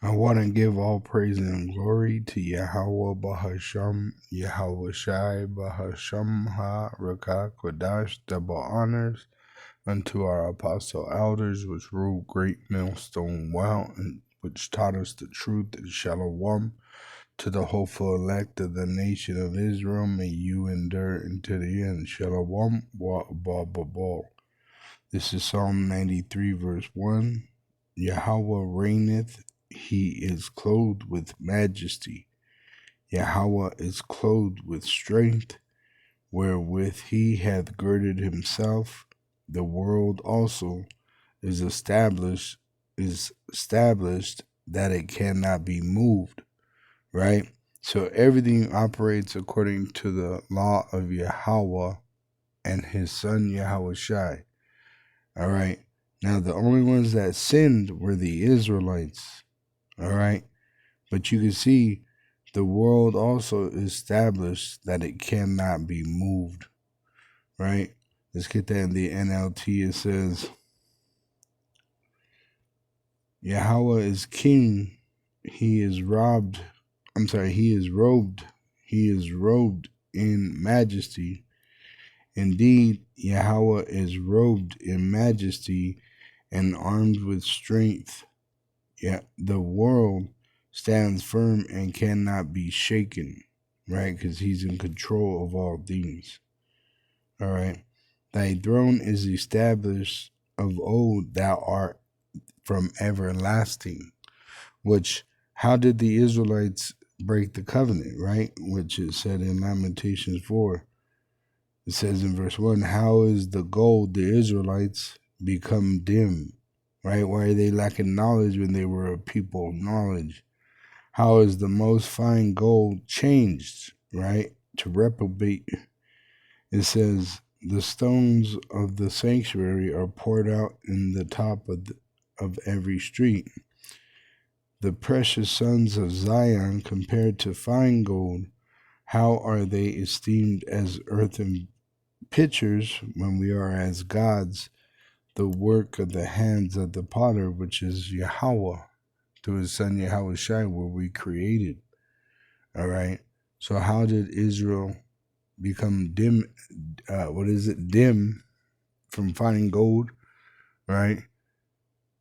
I want to give all praise and glory to Yahweh Bahasham, Yahweh Shai Bahasham Ha Rakah Kodash, double honors unto our apostle elders, which ruled great millstone well, and which taught us the truth and shalom to the hopeful elect of the nation of Israel. May you endure unto the end. Shalom wa ba ba ba. This is Psalm 93, verse 1. Yahweh reigneth, he is clothed with majesty. Yahweh is clothed with strength, wherewith he hath girded himself. The world also is established that it cannot be moved. Right? So everything operates according to the law of Yahweh and his son Yahweh Shai. All right. Now, the only ones that sinned were the Israelites. All right. But you can see the world also established that it cannot be moved. Right. Let's get that in the NLT. It says, Yahweh is king. He is robed. He is robed. He is robed in majesty. Indeed, Yahweh is robed in majesty and armed with strength. Yet the world stands firm and cannot be shaken, right? Because he's in control of all things. All right. Thy throne is established of old, thou art from everlasting. Which, how did the Israelites break the covenant, right? Which is said in Lamentations 4. It says in verse 1, how is the gold the Israelites become dim? Right? Why are they lacking knowledge when they were a people of knowledge? How is the most fine gold changed, right, to reprobate? It says, the stones of the sanctuary are poured out in the top of every street. The precious sons of Zion compared to fine gold, how are they esteemed as earthen pitchers when we are as gods, the work of the hands of the potter, which is Yahweh, through his son Yahweh Shai, were we created. All right. So how did Israel become dim? Dim from finding gold? Right.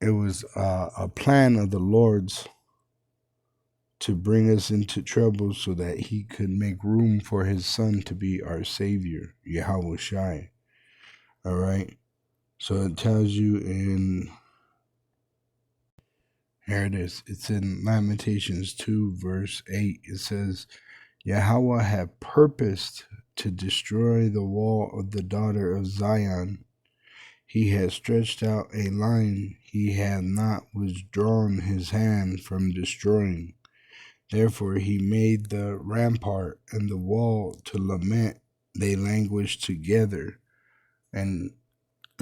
It was a plan of the Lord's to bring us into trouble so that he could make room for his son to be our savior, Yahweh Shai. All right. So it tells you here it is. It's in Lamentations 2, verse 8. It says, Yahweh had purposed to destroy the wall of the daughter of Zion. He had stretched out a line. He had not withdrawn his hand from destroying. Therefore he made the rampart and the wall to lament. They languished together. And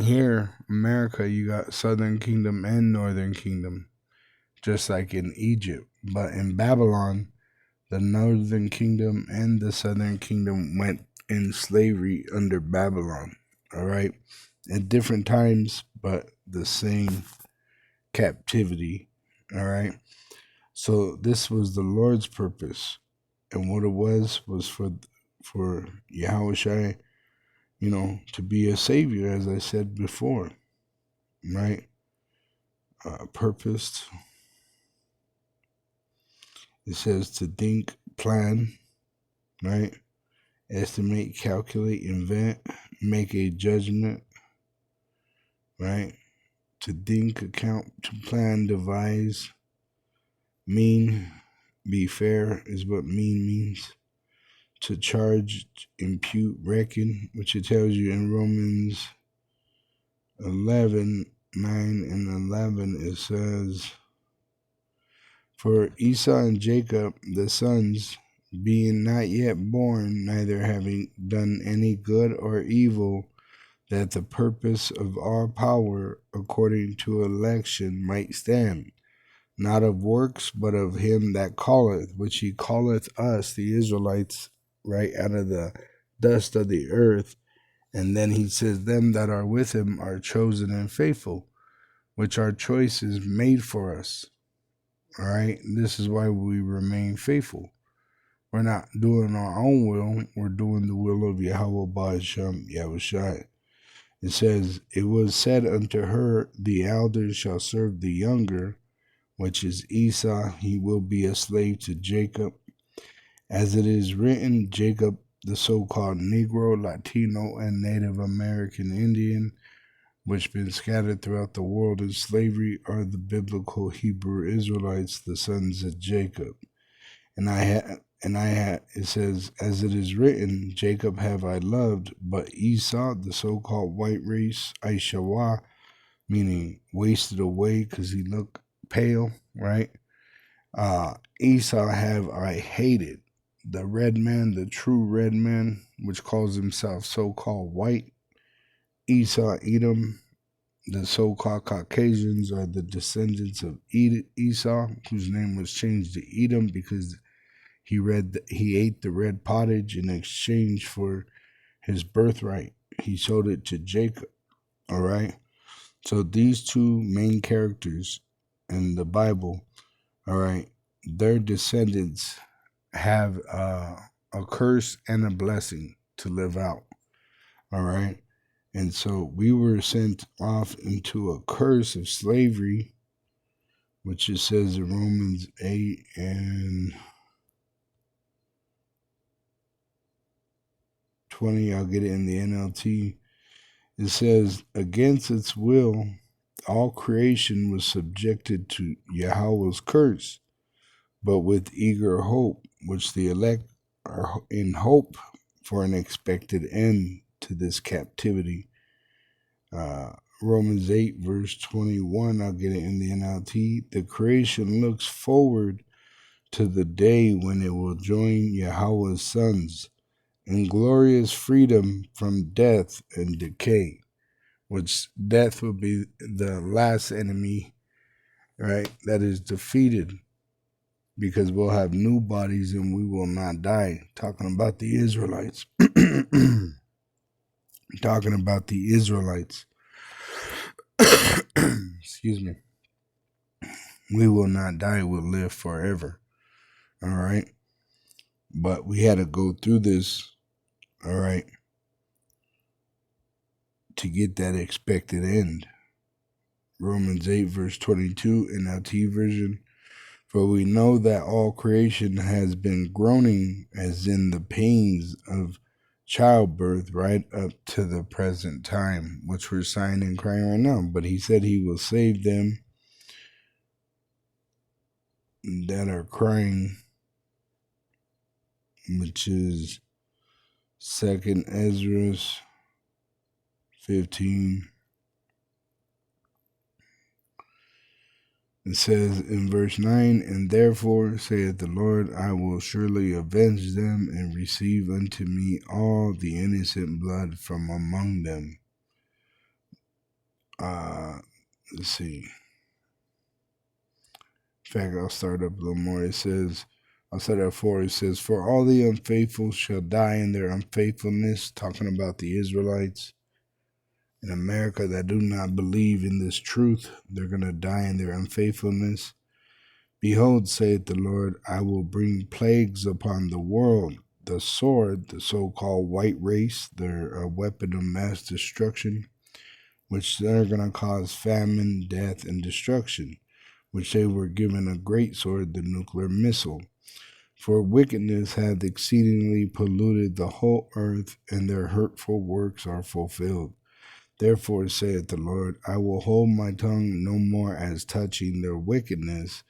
here, America, you got Southern Kingdom and Northern Kingdom, just like in Egypt. But in Babylon, the Northern Kingdom and the Southern Kingdom went in slavery under Babylon. All right. At different times, but the same captivity. All right. So this was the Lord's purpose. And what it was for Yahweh Shai, to be a savior, as I said before. Right? Purposed. It says to think, plan, right? Estimate, calculate, invent, make a judgment, right? To think, account, to plan, devise. Mean, be fair is what mean means. To charge, impute, reckon, which it tells you in Romans 11, 9 and 11, it says, for Esau and Jacob, the sons, being not yet born, neither having done any good or evil, that the purpose of our power, according to election, might stand, not of works, but of him that calleth, which he calleth us, the Israelites, right out of the dust of the earth. And then he says, them that are with him are chosen and faithful, which our choice is made for us. All right. This is why we remain faithful. We're not doing our own will. We're doing the will of Yahweh Ba'ashem Yahushai. It says, "It was said unto her, the elder shall serve the younger, which is Esau. He will be a slave to Jacob. As it is written, Jacob, the so-called Negro, Latino, and Native American Indian, which been scattered throughout the world in slavery, are the biblical Hebrew Israelites, the sons of Jacob. It says, as it is written, Jacob have I loved, but Esau, the so-called white race, Aishawa, meaning wasted away because he looked pale, right? Esau have I hated, the red man, the true red man, which calls himself so-called white. Esau, Edom, the so-called Caucasians are the descendants of Esau, whose name was changed to Edom because he ate the red pottage in exchange for his birthright. He sold it to Jacob. All right. So these two main characters in the Bible, all right, their descendants have a curse and a blessing to live out. All right. And so we were sent off into a curse of slavery, which it says in Romans 8 and 20. I'll get it in the NLT. It says, against its will, all creation was subjected to Yahweh's curse, but with eager hope, which the elect are in hope for an expected end to this captivity. Romans 8, verse 21, I'll get it in the NLT. The creation looks forward to the day when it will join Yahweh's sons in glorious freedom from death and decay, which death will be the last enemy, right, that is defeated, because we'll have new bodies and we will not die. Talking about the Israelites. Talking about the Israelites. Excuse me. We will not die, we'll live forever. All right. But we had to go through this, all right, to get that expected end. Romans 8, verse 22, NLT version. For we know that all creation has been groaning as in the pains of childbirth right up to the present time, which we're sighing and crying right now. But he said he will save them that are crying, which is 2nd Ezra 15. It says in verse 9, and therefore saith the Lord, I will surely avenge them and receive unto me all the innocent blood from among them. Let's see. In fact, I'll start up a little more. It says, I'll start at 4. It says, for all the unfaithful shall die in their unfaithfulness, talking about the Israelites in America that do not believe in this truth. They're going to die in their unfaithfulness. Behold, saith the Lord, I will bring plagues upon the world, the sword, the so-called white race, their weapon of mass destruction, which they're going to cause famine, death, and destruction, which they were given a great sword, the nuclear missile. For wickedness hath exceedingly polluted the whole earth, and their hurtful works are fulfilled. Therefore saith the Lord, I will hold my tongue no more as touching their wickedness,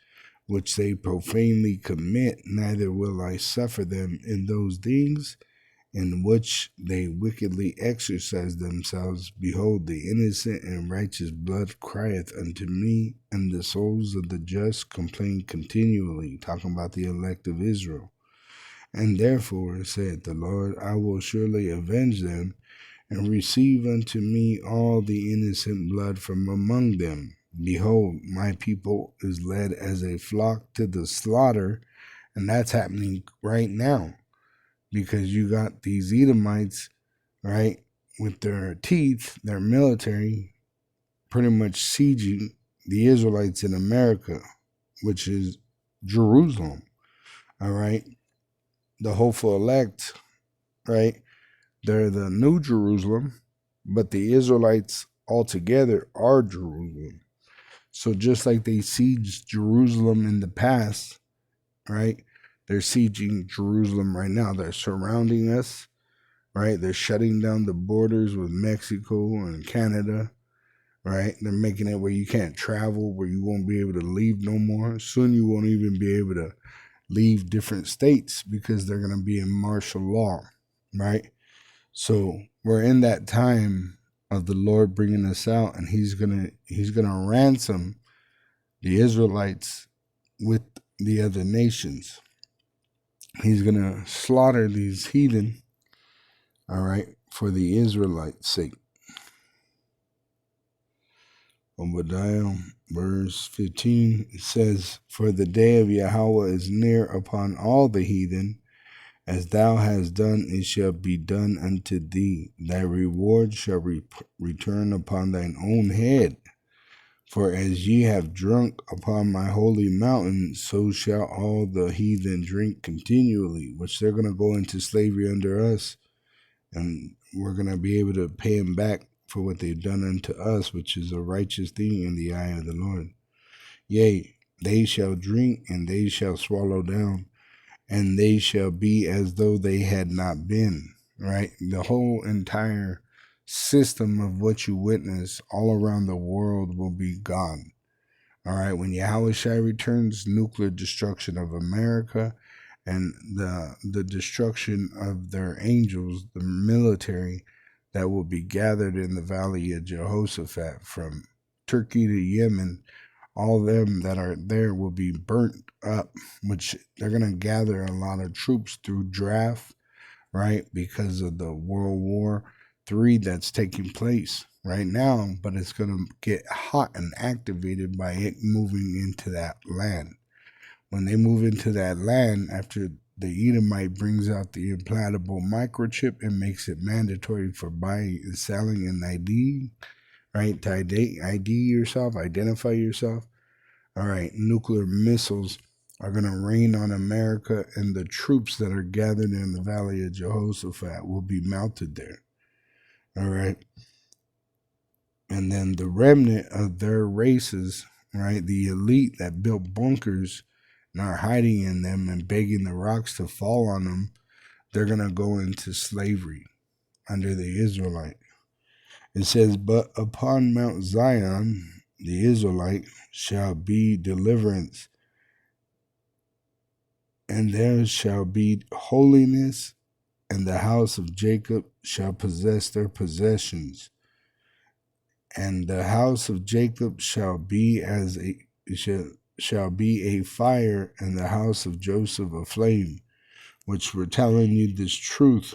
which they profanely commit, neither will I suffer them in those things in which they wickedly exercise themselves. Behold, the innocent and righteous blood crieth unto me, and the souls of the just complain continually, talking about the elect of Israel. And therefore, saith the Lord, I will surely avenge them, and receive unto me all the innocent blood from among them. Behold, my people is led as a flock to the slaughter, and that's happening right now, because you got these Edomites, right, with their teeth, their military, pretty much sieging the Israelites in America, which is Jerusalem. All right. The hopeful elect, right? They're the new Jerusalem, but the Israelites altogether are Jerusalem. So just like they sieged Jerusalem in the past, right? They're sieging Jerusalem right now. They're surrounding us, right? They're shutting down the borders with Mexico and Canada, right? They're making it where you can't travel, where you won't be able to leave no more. Soon you won't even be able to leave different states because they're going to be in martial law, right? So we're in that time of the Lord bringing us out, and He's gonna ransom the Israelites with the other nations. He's gonna slaughter these heathen, all right, for the Israelites' sake. Obadiah verse 15, it says, "For the day of Yahweh is near upon all the heathen. As thou hast done, it shall be done unto thee. Thy reward shall return upon thine own head. For as ye have drunk upon my holy mountain, so shall all the heathen drink continually," which they're going to go into slavery under us, and we're going to be able to pay them back for what they've done unto us, which is a righteous thing in the eye of the Lord. Yea, they shall drink, and they shall swallow down, and they shall be as though they had not been, right? The whole entire system of what you witness all around the world will be gone. All right, when Yahushua returns, nuclear destruction of America and the destruction of their angels, the military that will be gathered in the valley of Jehoshaphat from Turkey to Yemen, all them that are there will be burnt up, which they're going to gather a lot of troops through draft, right? Because of the World War III that's taking place right now, but it's going to get hot and activated by it moving into that land. When they move into that land, after the Edomite brings out the implantable microchip and makes it mandatory for buying and selling an ID, right? To ID yourself, identify yourself. All right, nuclear missiles are going to rain on America, and the troops that are gathered in the Valley of Jehoshaphat will be mounted there. All right. And then the remnant of their races, right, the elite that built bunkers and are hiding in them and begging the rocks to fall on them, they're going to go into slavery under the Israelite. It says, "But upon Mount Zion, the Israelite, shall be deliverance, and there shall be holiness, and the house of Jacob shall possess their possessions. And the house of Jacob shall be a fire, and the house of Joseph a flame," which we're telling you this truth.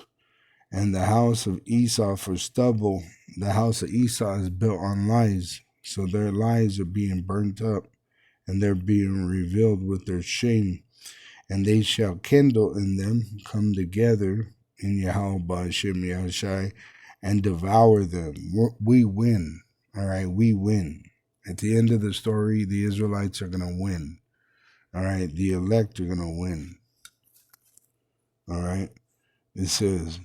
"And the house of Esau for stubble." The house of Esau is built on lies, so their lies are being burnt up, and they're being revealed with their shame. "And they shall kindle in them, come together in Yahweh Ba'ashem Yahushai, and devour them." We win. All right, we win. At the end of the story, the Israelites are going to win. All right, the elect are going to win. All right, it says,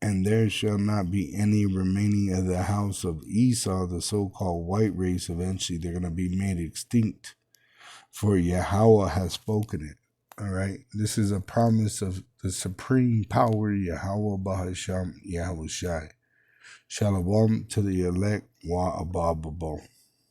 "And there shall not be any remaining of the house of Esau," the so-called white race. Eventually, they're going to be made extinct, for Yahweh has spoken it. All right, this is a promise of the supreme power, Yahweh Bahasham Yahushai. Shalom to the elect, Wa Abababo.